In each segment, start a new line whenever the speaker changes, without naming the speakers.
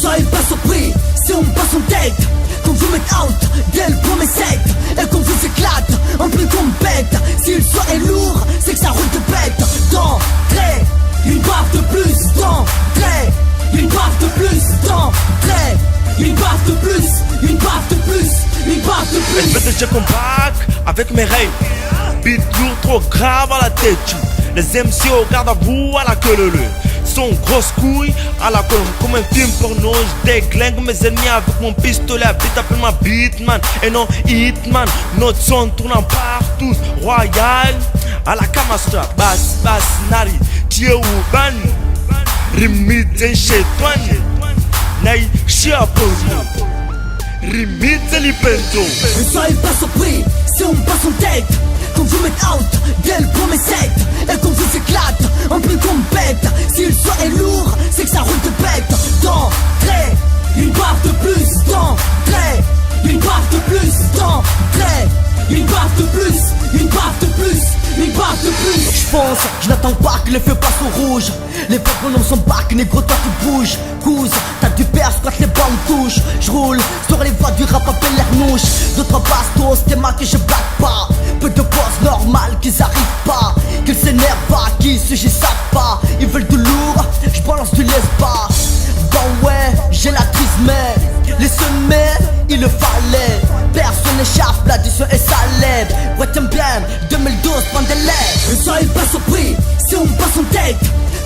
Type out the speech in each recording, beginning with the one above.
soyez pas surpris si on passe en tête, qu'on vous met out dès le premier set, et qu'on vous éclate en plus qu'on pète. Si le soir est lourd, c'est que ça roule de bête. D'entrée, une baffe de plus. D'entrée, une baffe de plus. D'entrée, une baffe de plus. Une baffe de plus. Une baffe de plus.
Je fais déjà compact avec mes règles. Beat lourd, trop grave à la tête. Les MC au garde à vous à la queue leu. Son grosse couille à la colonne. Comme un film porno, je déglingue mes ennemis avec mon pistolet à bite. Appelle-moi Beatman et non Hitman. Notre son tournant partout. Royal à la Kamastra. Bass, bass, nari. Tia ou bani. Rimite chez toi. Nai chiapono. Rimite li pento.
Ne soyez pas surpris si on passe en tête, qu'on vous met out dès le premier set, et qu'on vous éclate en plus qu'on pète. Si le soir est lourd, c'est que ça roule de bête. D'entrée, une baffe de plus. D'entrée, une baffe de plus. D'entrée, une baffe de plus. Une baffe de plus. Une baffe de plus. J'pense, je n'attends pas que les feux passent au rouge. Les peuples non sont back, négro toi tu bouges. Couse, t'as du perce quand les bombes touchent. J'roule sur les voies du rap, appelle l'ernouche. D'autres bastos, t'es mal que je blague pas. Peu de boss normal qu'ils arrivent pas, qu'ils s'énervent pas, qu'ils se savent pas. Ils veulent du lourd, j'balance du laisse-pas. Bon ouais, j'ai la crise mais les semets, il le fallait. Personne n'échappe, l'addition est salée. Retiens bien, 2012, prends des lèvres. Ne soyez pas surpris si on passe en tête,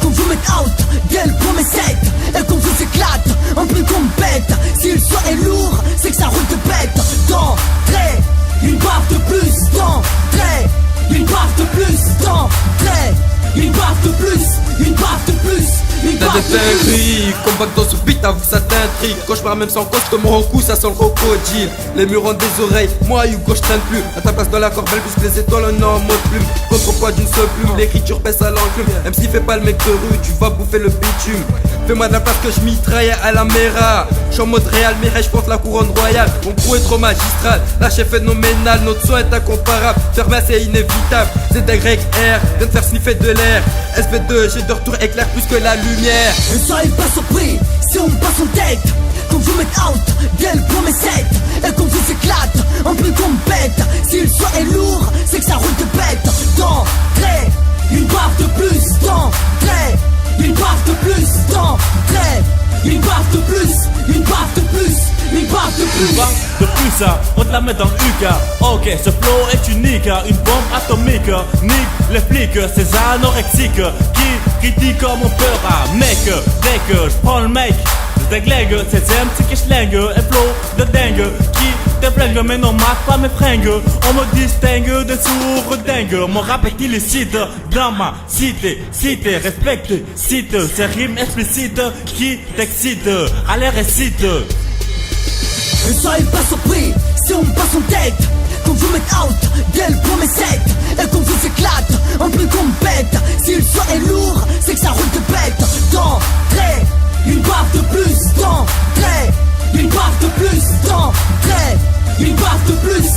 qu'on vous met out dès le premier set, et qu'on vous éclate en plus qu'on pète. Si le soir est lourd, c'est que ça roule de bête. D'entrée, une baffe de plus. D'entrée, une baffe de plus. D'entrée, une baffe de plus. Une baffe de plus. Une
T'as
baffe
des
de plus.
dingueries, combat dans ce beat, avoue ça t'intrigue. Quand je pars même sans coach, comme mon coup, ça sent le crocodile. Les murs ont des oreilles, moi Hugo je traîne plus. À ta place dans la corbeille, puisque les étoiles on est en mode plume. Contrepoids d'une seule plume, l'écriture pèse à l'enclume. Même s'il fait pas le mec de rue, tu vas bouffer le bitume. Fais-moi de la place que je mitraille à la Mera. Je suis en mode Real Mireille, je porte la couronne royale. Mon crew est trop magistral, la chef phénoménale. Notre son est incomparable, fermé c'est inévitable. ZYR, viens de faire sniffer de l'air. SP2, j'ai de retour éclair plus que la lumière.
Ne soyez pas surpris si on passe en tête, qu'on vous met out dès le premier set, et qu'on vous éclate en plus qu'on pète. Si le soir est lourd, c'est que ça roule de bête. D'entrée, une baffe de plus. D'entrée, une baffe de plus. D'entrée, une baffe de plus. Une baffe de plus. Une baffe de plus.
Une baffe de plus, on te la met dans le UK. Ok, ce flow est unique, une bombe atomique. Nique les flics, ces anorexiques qui critiquent mon peur. Mec, dès que je prends le mec, je déglingue, c'est MC qui schlingue. Un flow de dingue qui te flingue, mais non marque pas mes fringues. On me distingue de sourds dingues. Mon rap est illicite dans ma cité. Cité, respecte, cite ces rimes explicites qui t'excitent. Allez récite.
Ne soyez pas surpris si on passe en tête, qu'on vous met out dès le premier set, et qu'on vous éclate en plus qu'on pète. Si le soir est lourd, c'est que ça roule de bête. D'entrée, une baffe de plus. D'entrée, une baffe de plus. D'entrée, une baffe de plus.